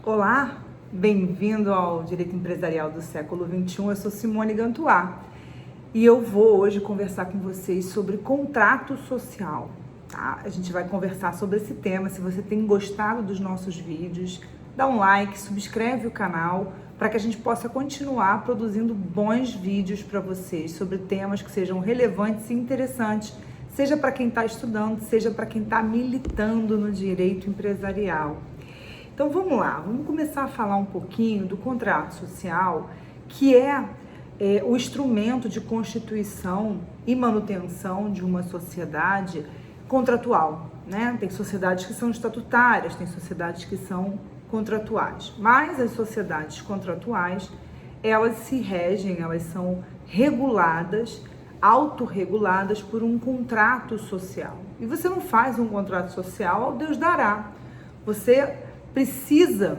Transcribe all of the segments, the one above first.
Olá, bem-vindo ao Direito Empresarial do século XXI. Eu sou Simone Gantuá e eu vou hoje conversar com vocês sobre contrato social. Tá? A gente vai conversar sobre esse tema. Se você tem gostado dos nossos vídeos, dá um like, subscreve o canal para que a gente possa continuar produzindo bons vídeos para vocês sobre temas que sejam relevantes e interessantes, seja para quem está estudando, seja para quem está militando no direito empresarial. Então vamos lá, vamos começar a falar um pouquinho do contrato social, que é o instrumento de constituição e manutenção de uma sociedade contratual, né? Tem sociedades que são estatutárias, tem sociedades que são contratuais, mas as sociedades contratuais, elas se regem, elas são reguladas, autorreguladas por um contrato social. E você não faz um contrato social ao Deus dará. Você precisa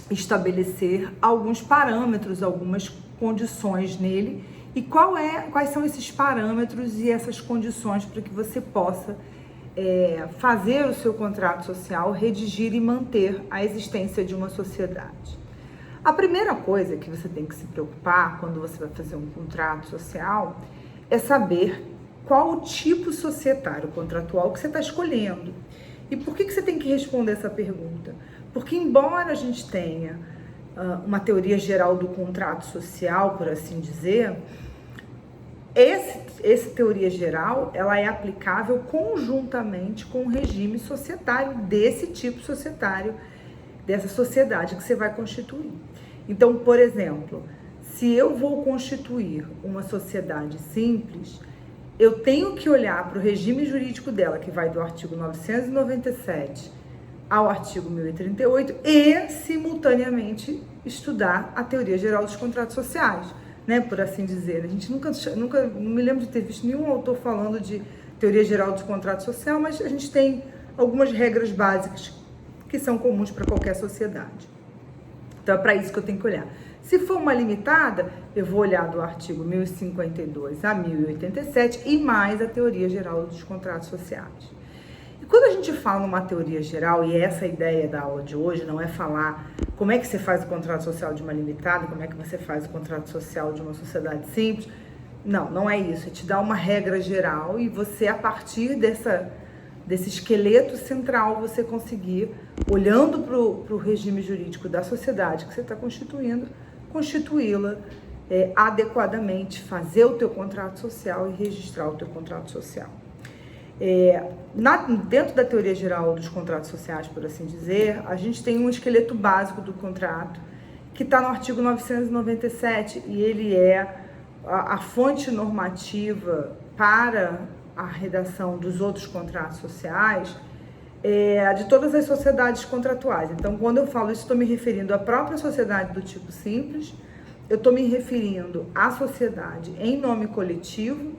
estabelecer alguns parâmetros, algumas condições nele. E quais são esses parâmetros e essas condições para que você possa fazer o seu contrato social, redigir e manter a existência de uma sociedade. A primeira coisa que você tem que se preocupar quando você vai fazer um contrato social é saber qual o tipo societário contratual que você está escolhendo. E por que você tem que responder essa pergunta? Porque embora a gente tenha uma teoria geral do contrato social, por assim dizer, essa teoria geral, ela é aplicável conjuntamente com o regime societário desse tipo societário, dessa sociedade que você vai constituir. Então, por exemplo, se eu vou constituir uma sociedade simples, eu tenho que olhar para o regime jurídico dela, que vai do artigo 997 ao artigo 1038, e, simultaneamente, estudar a teoria geral dos contratos sociais, né? Por assim dizer. A gente nunca não me lembro de ter visto nenhum autor falando de teoria geral dos contratos sociais, mas a gente tem algumas regras básicas que são comuns para qualquer sociedade. Então, é para isso que eu tenho que olhar. Se for uma limitada, eu vou olhar do artigo 1052 a 1087 e mais a teoria geral dos contratos sociais. E quando a gente fala numa teoria geral, e essa ideia da aula de hoje não é falar como é que você faz o contrato social de uma limitada, como é que você faz o contrato social de uma sociedade simples, não é isso, é te dar uma regra geral e você, a partir desse esqueleto central, você conseguir, olhando para o regime jurídico da sociedade que você está constituí-la adequadamente, fazer o teu contrato social e registrar o teu contrato social. Dentro da teoria geral dos contratos sociais, por assim dizer, a gente tem um esqueleto básico do contrato, que está no artigo 997, e ele é a fonte normativa para a redação dos outros contratos sociais, de todas as sociedades contratuais. Então, quando eu falo isso, estou me referindo à própria sociedade do tipo simples, eu estou me referindo à sociedade em nome coletivo,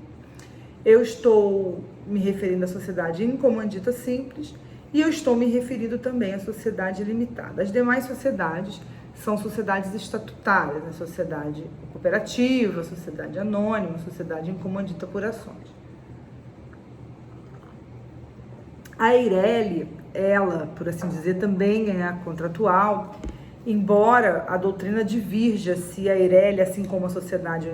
eu estou me referindo à sociedade em comandita simples e eu estou me referindo também à sociedade limitada. As demais sociedades são sociedades estatutárias, a sociedade cooperativa, a sociedade anônima, a sociedade em comandita por ações. A Eireli, ela, por assim dizer, também é contratual, embora a doutrina divirja se a Eireli, assim como a sociedade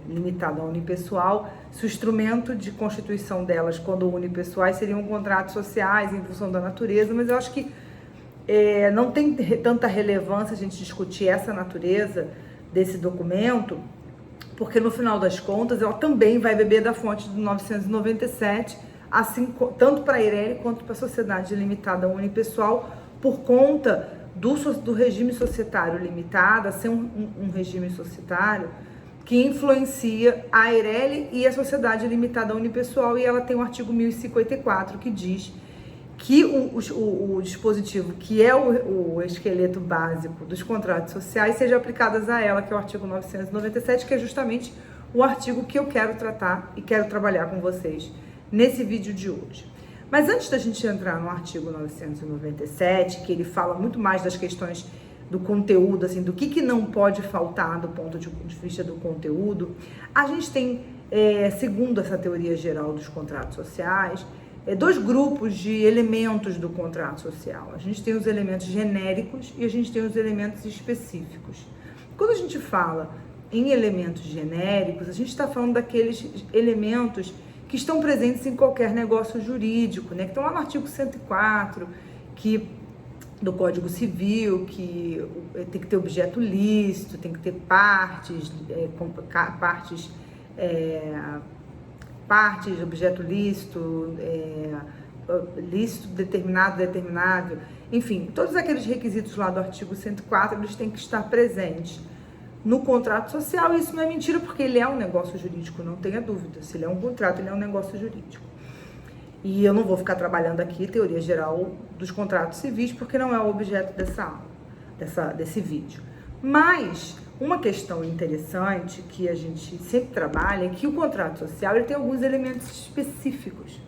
limitada ou unipessoal, se o instrumento de constituição delas, quando unipessoais, seriam contratos sociais em função da natureza, mas eu acho que não tem tanta relevância a gente discutir essa natureza desse documento, porque no final das contas ela também vai beber da fonte do 997, assim, tanto para a Eireli quanto para a sociedade limitada unipessoal, por conta do regime societário limitado, a ser um regime societário que influencia a Eireli e a sociedade limitada unipessoal, e ela tem o artigo 1054 que diz que o dispositivo, que é o esqueleto básico dos contratos sociais, seja aplicado a ela, que é o artigo 997, que é justamente o artigo que eu quero tratar e quero trabalhar com vocês nesse vídeo de hoje. Mas antes da gente entrar no artigo 997, que ele fala muito mais das questões do conteúdo, assim, do que não pode faltar do ponto de vista do conteúdo, a gente tem, segundo essa teoria geral dos contratos sociais, dois grupos de elementos do contrato social. A gente tem os elementos genéricos e a gente tem os elementos específicos. Quando a gente fala em elementos genéricos, a gente está falando daqueles elementos que estão presentes em qualquer negócio jurídico, né? Que estão lá no artigo 104, do Código Civil, que tem que ter objeto lícito, tem que ter partes, objeto lícito, lícito determinável, enfim, todos aqueles requisitos lá do artigo 104, eles têm que estar presentes no contrato social, e isso não é mentira, porque ele é um negócio jurídico, não tenha dúvida. Se ele é um contrato, ele é um negócio jurídico. E eu não vou ficar trabalhando aqui teoria geral dos contratos civis, porque não é o objeto dessa aula, desse vídeo. Mas uma questão interessante que a gente sempre trabalha é que o contrato social ele tem alguns elementos específicos.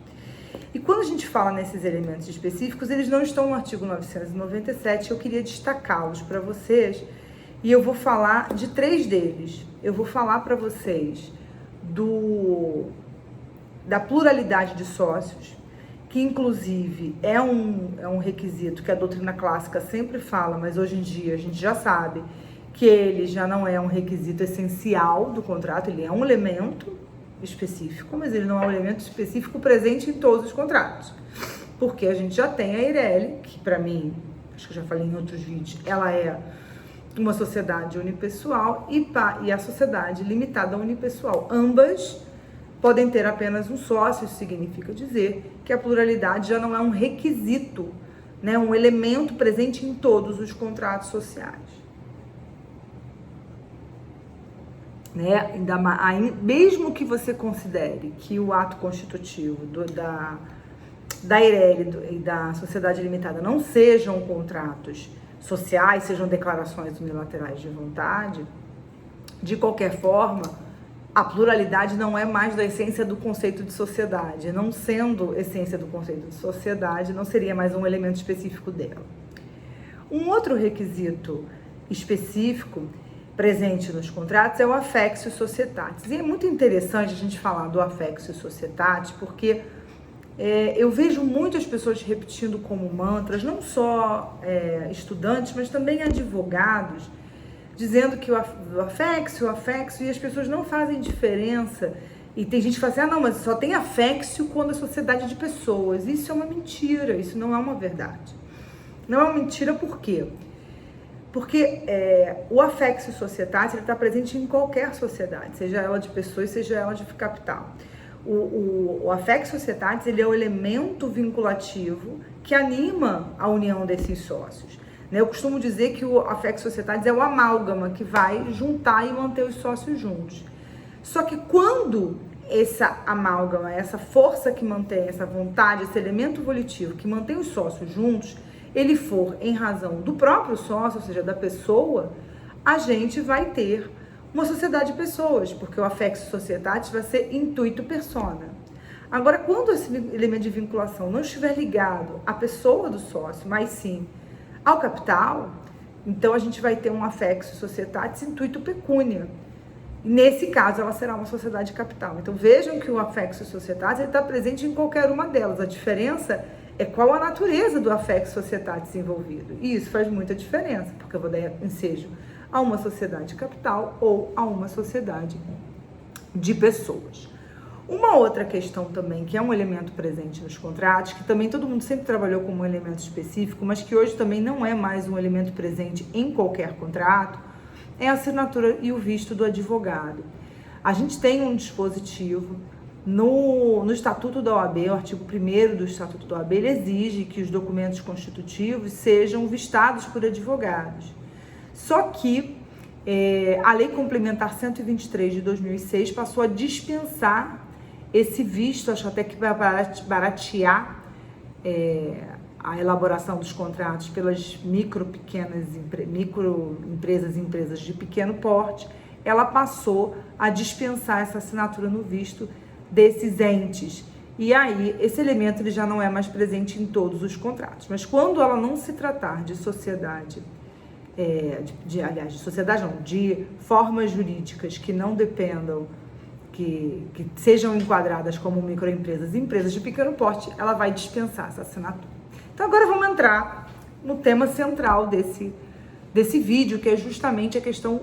E quando a gente fala nesses elementos específicos, eles não estão no artigo 997, eu queria destacá-los para vocês, e eu vou falar de 3 deles. Eu vou falar para vocês da pluralidade de sócios, que inclusive é um requisito que a doutrina clássica sempre fala, mas hoje em dia a gente já sabe que ele já não é um requisito essencial do contrato, ele é um elemento específico, mas ele não é um elemento específico presente em todos os contratos. Porque a gente já tem a Eireli, que para mim, acho que eu já falei em outros vídeos, ela é uma sociedade unipessoal e a sociedade limitada unipessoal. Ambas podem ter apenas um sócio, isso significa dizer que a pluralidade já não é um requisito, né, um elemento presente em todos os contratos sociais. Né? Mesmo que você considere que o ato constitutivo da Eireli e da sociedade limitada não sejam contratos sociais, sejam declarações unilaterais de vontade, de qualquer forma, a pluralidade não é mais da essência do conceito de sociedade. Não sendo essência do conceito de sociedade, não seria mais um elemento específico dela. Um outro requisito específico presente nos contratos é o affectio societatis. E é muito interessante a gente falar do affectio societatis, porque eu vejo muitas pessoas repetindo como mantras, não só estudantes, mas também advogados, dizendo que o affectio, e as pessoas não fazem diferença. E tem gente que fala assim, não, mas só tem affectio quando é sociedade de pessoas. Isso é uma mentira, isso não é uma verdade. Não é uma mentira por quê? Porque o affectio societatis está presente em qualquer sociedade, seja ela de pessoas, seja ela de capital. O affectio societatis ele é o elemento vinculativo que anima a união desses sócios. Eu costumo dizer que o affectio societatis é o amálgama que vai juntar e manter os sócios juntos. Só que quando essa amálgama, essa força que mantém, essa vontade, esse elemento volitivo que mantém os sócios juntos, ele for em razão do próprio sócio, ou seja, da pessoa, a gente vai ter uma sociedade de pessoas, porque o affectio societatis vai ser intuito persona. Agora, quando esse elemento de vinculação não estiver ligado à pessoa do sócio, mas sim ao capital, então a gente vai ter um affectio societatis intuito pecúnia. Nesse caso, ela será uma sociedade de capital. Então vejam que o affectio societatis está presente em qualquer uma delas. A diferença é qual a natureza do affectio societatis envolvido. E isso faz muita diferença, porque eu vou dar ensejo a uma sociedade de capital ou a uma sociedade de pessoas. Uma outra questão também, que é um elemento presente nos contratos, que também todo mundo sempre trabalhou como um elemento específico, mas que hoje também não é mais um elemento presente em qualquer contrato, é a assinatura e o visto do advogado. A gente tem um dispositivo no Estatuto da OAB, o artigo 1º do Estatuto da OAB, ele exige que os documentos constitutivos sejam vistados por advogados. Só que a Lei Complementar 123 de 2006 passou a dispensar esse visto, acho até que vai baratear a elaboração dos contratos pelas microempresas e empresas de pequeno porte. Ela passou a dispensar essa assinatura no visto desses entes. E aí, esse elemento ele já não é mais presente em todos os contratos. Mas quando ela não se tratar de sociedade, de formas jurídicas que não dependam, que sejam enquadradas como microempresas e empresas de pequeno porte, ela vai dispensar essa assinatura. Então agora vamos entrar no tema central desse vídeo, que é justamente a questão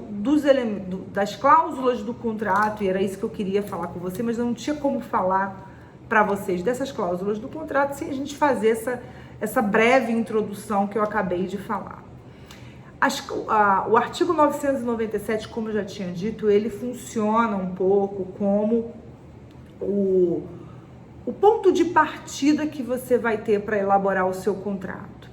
das cláusulas do contrato, e era isso que eu queria falar com você, mas eu não tinha como falar para vocês dessas cláusulas do contrato sem a gente fazer essa breve introdução que eu acabei de falar. O artigo 997, como eu já tinha dito, ele funciona um pouco como o ponto de partida que você vai ter para elaborar o seu contrato,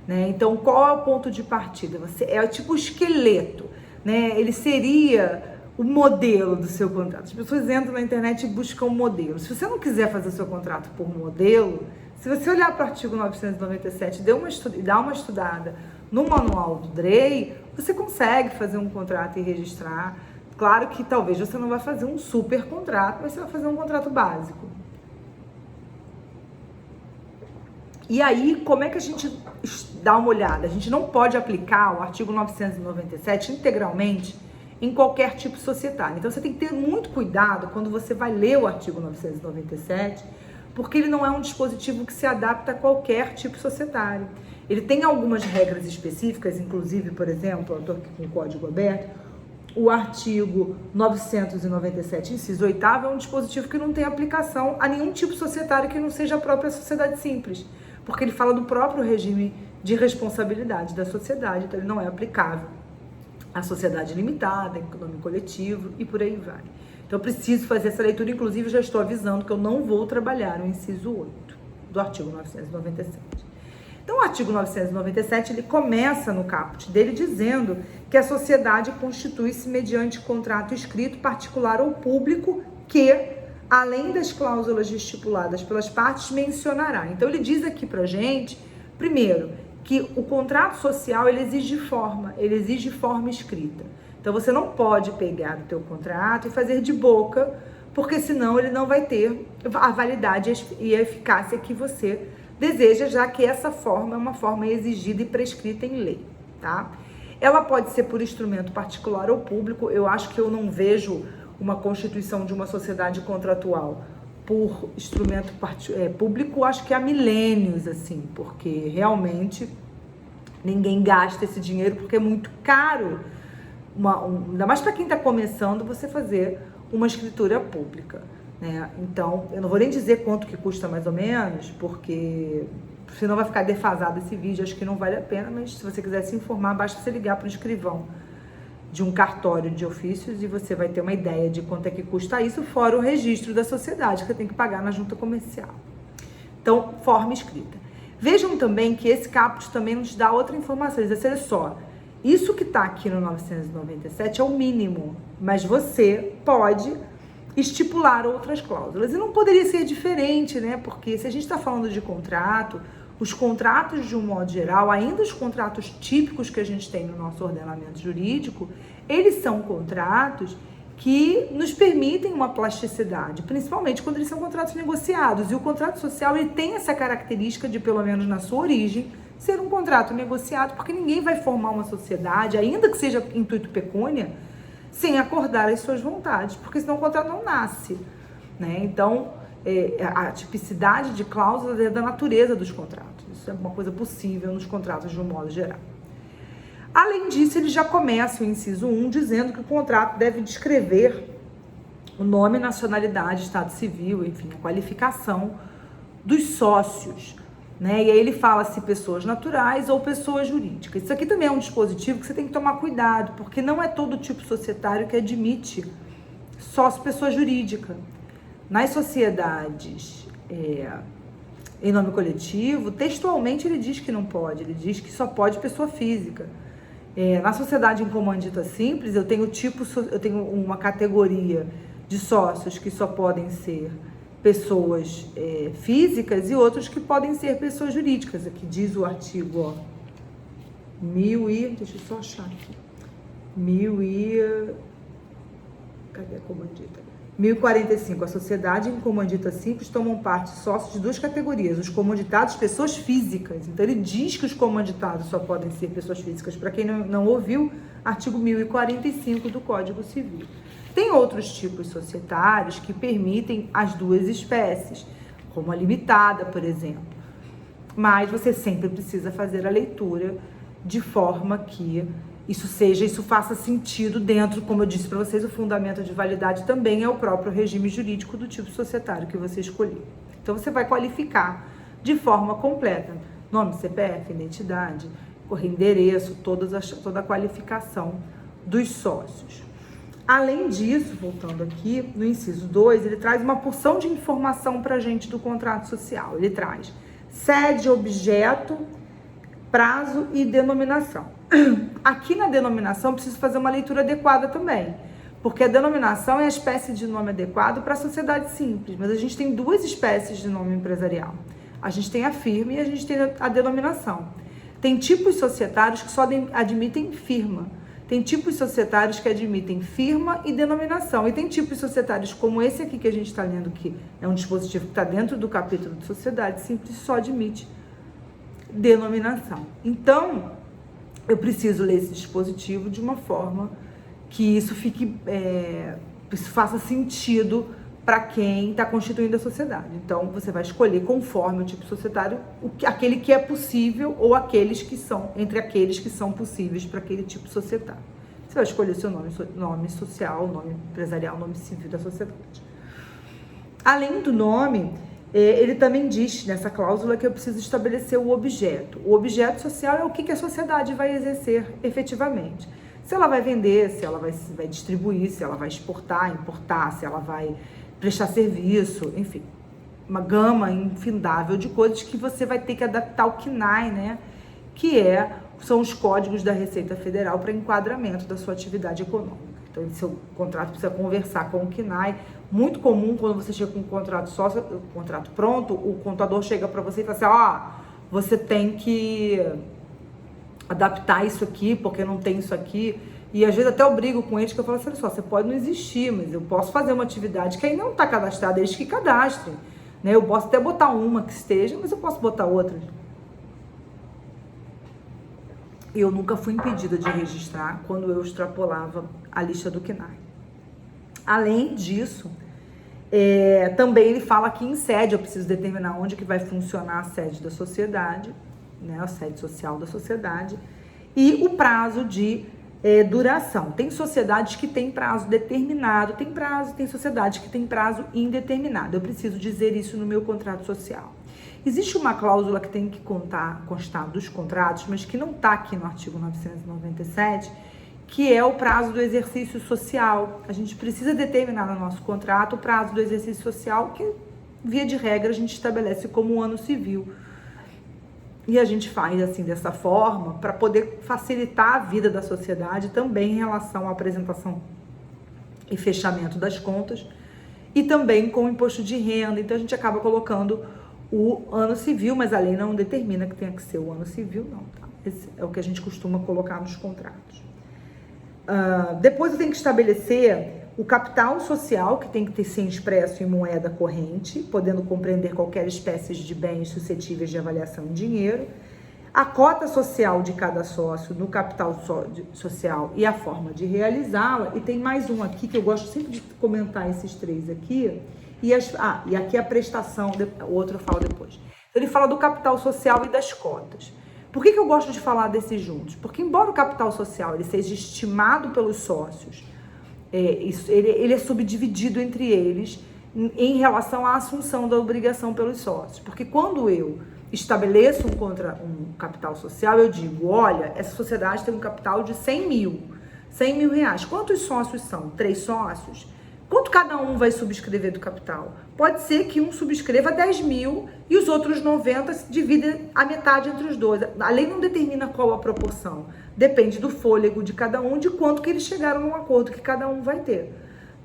né? Então, qual é o ponto de partida? É tipo o esqueleto, né? Ele seria o modelo do seu contrato. As pessoas entram na internet e buscam um modelo. Se você não quiser fazer o seu contrato por modelo, se você olhar para o artigo 997 e dar uma estudada no manual do DREI, você consegue fazer um contrato e registrar. Claro que talvez você não vai fazer um super contrato, mas você vai fazer um contrato básico. E aí, como é que a gente dá uma olhada? A gente não pode aplicar o artigo 997 integralmente em qualquer tipo societário. Então, você tem que ter muito cuidado quando você vai ler o artigo 997, porque ele não é um dispositivo que se adapta a qualquer tipo societário. Ele tem algumas regras específicas, inclusive, por exemplo, eu estou aqui com o código aberto, o artigo 997, inciso 8º, é um dispositivo que não tem aplicação a nenhum tipo societário que não seja a própria sociedade simples, porque ele fala do próprio regime de responsabilidade da sociedade, então ele não é aplicável à sociedade limitada, em nome coletivo e por aí vai. Então eu preciso fazer essa leitura, inclusive já estou avisando que eu não vou trabalhar o inciso 8 do artigo 997. Então o artigo 997, ele começa no caput dele dizendo que a sociedade constitui-se mediante contrato escrito, particular ou público que, além das cláusulas estipuladas pelas partes, mencionará. Então ele diz aqui pra gente, primeiro, que o contrato social ele exige forma escrita. Então você não pode pegar o teu contrato e fazer de boca, porque senão ele não vai ter a validade e a eficácia que você deseja, já que essa forma é uma forma exigida e prescrita em lei, tá? Ela pode ser por instrumento particular ou público. Eu acho que eu não vejo uma constituição de uma sociedade contratual por instrumento público, acho que há milênios, assim, porque realmente ninguém gasta esse dinheiro, porque é muito caro, ainda mais para quem está começando, você fazer uma escritura pública, né? Então, eu não vou nem dizer quanto que custa mais ou menos, porque senão vai ficar defasado esse vídeo, acho que não vale a pena, mas se você quiser se informar, basta você ligar para o escrivão de um cartório de ofícios e você vai ter uma ideia de quanto é que custa isso, fora o registro da sociedade que você tem que pagar na junta comercial. Então, forma escrita. Vejam também que esse caput também nos dá outra informação. Ele diz, olha só, isso que está aqui no 997 é o mínimo, mas você pode estipular outras cláusulas. E não poderia ser diferente, né? Porque se a gente está falando de contrato, os contratos de um modo geral, ainda os contratos típicos que a gente tem no nosso ordenamento jurídico, eles são contratos que nos permitem uma plasticidade, principalmente quando eles são contratos negociados. E o contrato social, ele tem essa característica de, pelo menos na sua origem, ser um contrato negociado, porque ninguém vai formar uma sociedade, ainda que seja intuito pecúnia, sem acordar as suas vontades, porque senão o contrato não nasce, né? Então, a tipicidade de cláusulas é da natureza dos contratos. Isso é uma coisa possível nos contratos de um modo geral. Além disso, ele já começa o inciso 1 dizendo que o contrato deve descrever o nome, nacionalidade, estado civil, enfim, a qualificação dos sócios, né? E aí ele fala se pessoas naturais ou pessoas jurídicas. Isso aqui também é um dispositivo que você tem que tomar cuidado, porque não é todo tipo societário que admite sócio pessoa jurídica. Nas sociedades em nome coletivo, textualmente ele diz que não pode, ele diz que só pode pessoa física. Na sociedade em comandita simples, eu tenho uma categoria de sócios que só podem ser pessoas físicas e outros que podem ser pessoas jurídicas. Aqui diz o artigo, deixa eu só achar aqui, cadê a comandita? 1045, a sociedade em comandita simples tomam parte sócios de duas categorias, os comanditados, pessoas físicas. Então ele diz que os comanditados só podem ser pessoas físicas. Para quem não ouviu, artigo 1045 do Código Civil. Tem outros tipos societários que permitem as duas espécies, como a limitada, por exemplo. Mas você sempre precisa fazer a leitura de forma que isso faça sentido dentro, como eu disse para vocês, o fundamento de validade também é o próprio regime jurídico do tipo societário que você escolheu. Então você vai qualificar de forma completa, nome, CPF, identidade, endereço, toda a qualificação dos sócios. Além disso, voltando aqui, no inciso 2, ele traz uma porção de informação para a gente do contrato social. Ele traz sede, objeto, prazo e denominação. Aqui na denominação, preciso fazer uma leitura adequada também, porque a denominação é a espécie de nome adequado para a sociedade simples, mas a gente tem duas espécies de nome empresarial. A gente tem a firma e a gente tem a denominação. Tem tipos societários que só admitem firma. Tem tipos societários que admitem firma e denominação. E tem tipos societários como esse aqui que a gente está lendo, que é um dispositivo que está dentro do capítulo de sociedade simples, só admite denominação. Então, eu preciso ler esse dispositivo de uma forma que isso faça sentido para quem está constituindo a sociedade. Então, você vai escolher conforme o tipo societário, aquele que é possível ou entre aqueles que são possíveis para aquele tipo societário. Você vai escolher seu nome social, nome empresarial, nome civil da sociedade. Além do nome, ele também diz nessa cláusula que eu preciso estabelecer o objeto. O objeto social é o que a sociedade vai exercer efetivamente. Se ela vai vender, se ela vai distribuir, se ela vai exportar, importar, se ela vai prestar serviço, enfim, uma gama infindável de coisas que você vai ter que adaptar ao CNAE, né? São os códigos da Receita Federal para enquadramento da sua atividade econômica. Então, seu contrato precisa conversar com o CNAE. Muito comum quando você chega com um contrato pronto, o contador chega para você e fala assim, você tem que adaptar isso aqui, porque não tem isso aqui. E às vezes até eu brigo com eles, que eu falo assim, olha só, você pode não existir, mas eu posso fazer uma atividade que ainda não está cadastrada, eles que cadastrem, né? Eu posso até botar uma que esteja, mas eu posso botar outras. Eu nunca fui impedida de registrar quando eu extrapolava a lista do CNAE. Além disso, também ele fala que em sede eu preciso determinar onde que vai funcionar a sede da sociedade, né? A sede social da sociedade, e o prazo de duração. Tem sociedades que têm prazo determinado, tem sociedades que têm prazo indeterminado. Eu preciso dizer isso no meu contrato social. Existe uma cláusula que tem que constar dos contratos, mas que não está aqui no artigo 997, que é o prazo do exercício social. A gente precisa determinar no nosso contrato o prazo do exercício social, que, via de regra, a gente estabelece como um ano civil. E a gente faz assim, dessa forma, para poder facilitar a vida da sociedade também em relação à apresentação e fechamento das contas e também com o imposto de renda. Então, a gente acaba colocando o ano civil, mas a lei não determina que tenha que ser o ano civil, não, tá? Esse é o que a gente costuma colocar nos contratos. Depois eu tenho que estabelecer o capital social, que tem que ser expresso em moeda corrente, podendo compreender qualquer espécie de bens suscetíveis de avaliação em dinheiro, a cota social de cada sócio no capital social e a forma de realizá-la. E tem mais um aqui que eu gosto sempre de comentar esses três aqui. E aqui a prestação, o outro eu falo depois. Ele fala do capital social e das cotas. Por que eu gosto de falar desses juntos? Porque embora o capital social ele seja estimado pelos sócios, ele é subdividido entre eles em relação à assunção da obrigação pelos sócios. Porque quando eu estabeleço um capital social, eu digo, olha, essa sociedade tem um capital de 100 mil reais. Quantos sócios são? 3 sócios? Quanto cada um vai subscrever do capital? Pode ser que um subscreva 10 mil e os outros 90 se dividem a metade entre os dois. A lei não determina qual a proporção. Depende do fôlego de cada um, de quanto que eles chegaram num acordo que cada um vai ter,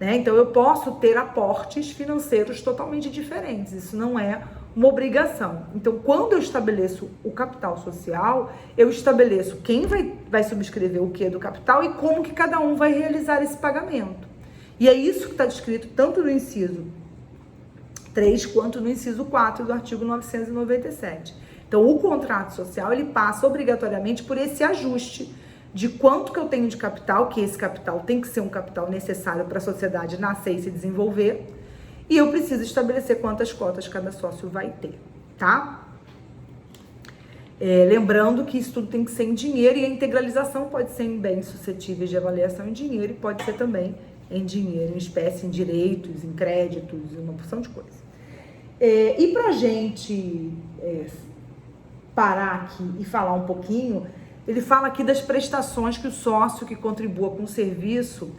né? Então, eu posso ter aportes financeiros totalmente diferentes. Isso não é uma obrigação. Então, quando eu estabeleço o capital social, eu estabeleço quem vai subscrever o que do capital e como que cada um vai realizar esse pagamento. E é isso que está descrito tanto no inciso 3 quanto no inciso 4 do artigo 997. Então, o contrato social, ele passa obrigatoriamente por esse ajuste de quanto que eu tenho de capital, que esse capital tem que ser um capital necessário para a sociedade nascer e se desenvolver, e eu preciso estabelecer quantas cotas cada sócio vai ter, tá? Lembrando que isso tudo tem que ser em dinheiro, e a integralização pode ser em bens suscetíveis de avaliação em dinheiro e pode ser também em dinheiro, em espécie, em direitos, em créditos, em uma porção de coisas. E para a gente parar aqui e falar um pouquinho, ele fala aqui das prestações que o sócio que contribua com o serviço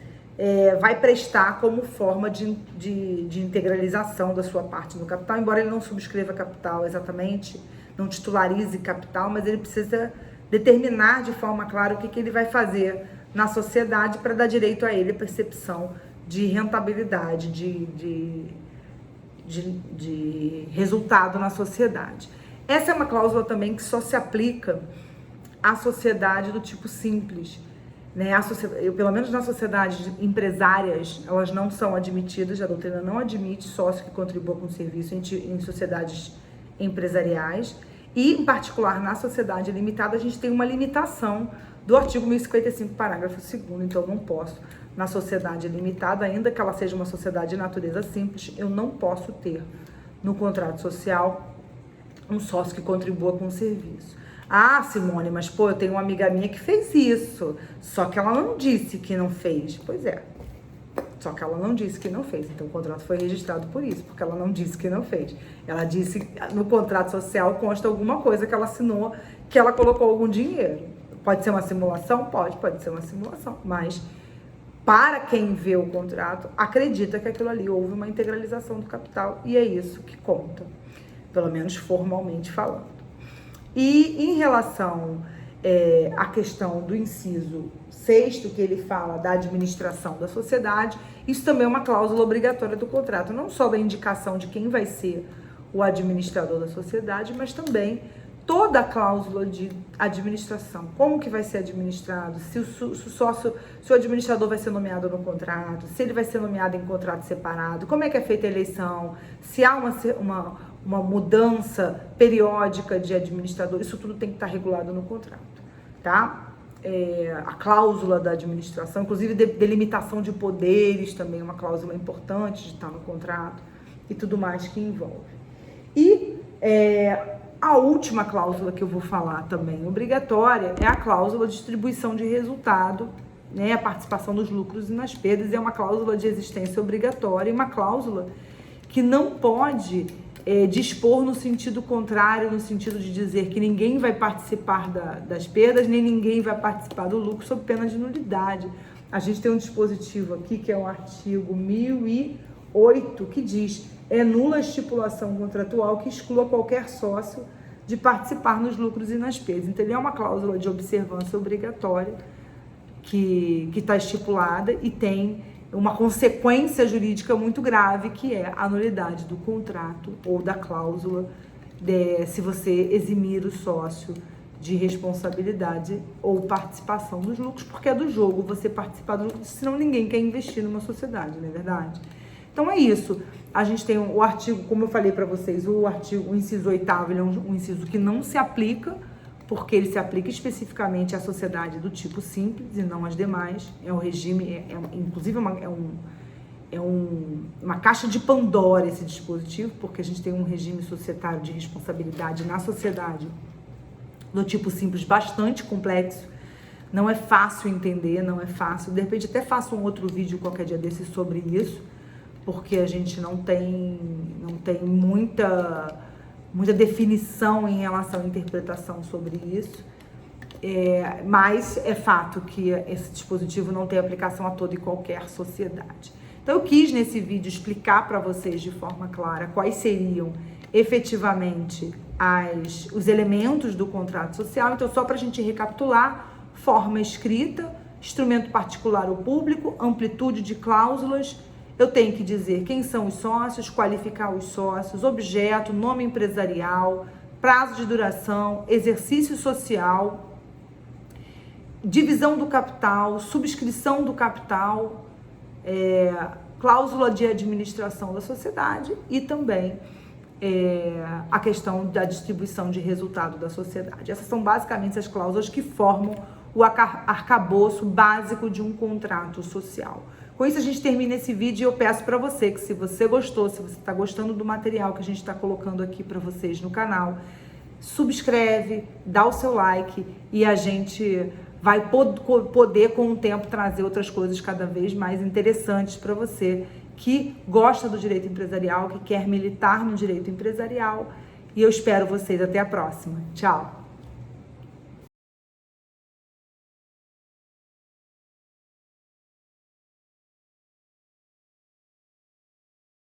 vai prestar como forma de integralização da sua parte no capital, embora ele não subscreva capital exatamente, não titularize capital, mas ele precisa determinar de forma clara o que ele vai fazer na sociedade para dar direito a ele a percepção de rentabilidade, de resultado na sociedade. Essa é uma cláusula também que só se aplica à sociedade do tipo simples, né? Pelo menos nas sociedades empresárias, elas não são admitidas, a doutrina não admite sócio que contribua com o serviço em sociedades empresariais, e em particular na sociedade limitada a gente tem uma limitação do artigo 1055, parágrafo 2º, então eu não posso, na sociedade limitada, ainda que ela seja uma sociedade de natureza simples, eu não posso ter no contrato social um sócio que contribua com o serviço. Ah, Simone, mas pô, eu tenho uma amiga minha que fez isso, só que ela não disse que não fez. Pois é, só que ela não disse que não fez, então o contrato foi registrado por isso, porque ela não disse que não fez. Ela disse, no contrato social consta alguma coisa que ela assinou, que ela colocou algum dinheiro. Pode ser uma simulação? Pode ser uma simulação, mas para quem vê o contrato, acredita que aquilo ali houve uma integralização do capital, e é isso que conta, pelo menos formalmente falando. E em relação à questão do inciso 6º, que ele fala da administração da sociedade, isso também é uma cláusula obrigatória do contrato, não só da indicação de quem vai ser o administrador da sociedade, mas também toda a cláusula de administração, como que vai ser administrado, se o administrador vai ser nomeado no contrato, se ele vai ser nomeado em contrato separado, como é que é feita a eleição, se há uma mudança periódica de administrador, isso tudo tem que estar regulado no contrato, tá? A cláusula da administração, inclusive delimitação de poderes, também é uma cláusula importante de estar no contrato, e tudo mais que envolve. E a última cláusula que eu vou falar também obrigatória é a cláusula de distribuição de resultado, né? A participação nos lucros e nas perdas é uma cláusula de existência obrigatória, e uma cláusula que não pode dispor no sentido contrário, no sentido de dizer que ninguém vai participar das perdas, nem ninguém vai participar do lucro, sob pena de nulidade. A gente tem um dispositivo aqui, que é o artigo 1008, que diz: é nula a estipulação contratual que exclua qualquer sócio de participar nos lucros e nas perdas. Então, ele é uma cláusula de observância obrigatória que está estipulada e tem uma consequência jurídica muito grave, que é a nulidade do contrato ou da cláusula se você eximir o sócio de responsabilidade ou participação nos lucros, porque é do jogo você participar dos lucros, senão ninguém quer investir numa sociedade, não é verdade? Então é isso. A gente tem o artigo, como eu falei para vocês, o inciso 8º, ele é um inciso que não se aplica, porque ele se aplica especificamente à sociedade do tipo simples e não às demais. É um regime, inclusive uma caixa de Pandora esse dispositivo, porque a gente tem um regime societário de responsabilidade na sociedade do tipo simples bastante complexo. Não é fácil entender, não é fácil. De repente até faço um outro vídeo qualquer dia desse sobre isso, porque a gente não tem muita definição em relação à interpretação sobre isso, mas é fato que esse dispositivo não tem aplicação a toda e qualquer sociedade. Então eu quis nesse vídeo explicar para vocês de forma clara quais seriam efetivamente os elementos do contrato social. Então, só para a gente recapitular: forma escrita, instrumento particular ou público, amplitude de cláusulas. Eu tenho que dizer quem são os sócios, qualificar os sócios, objeto, nome empresarial, prazo de duração, exercício social, divisão do capital, subscrição do capital, cláusula de administração da sociedade e também a questão da distribuição de resultado da sociedade. Essas são basicamente as cláusulas que formam o arcabouço básico de um contrato social. Com isso a gente termina esse vídeo e eu peço para você que, se você gostou, se você está gostando do material que a gente está colocando aqui para vocês no canal, subscreve, dá o seu like e a gente vai poder com o tempo trazer outras coisas cada vez mais interessantes para você que gosta do direito empresarial, que quer militar no direito empresarial. E eu espero vocês até a próxima. Tchau!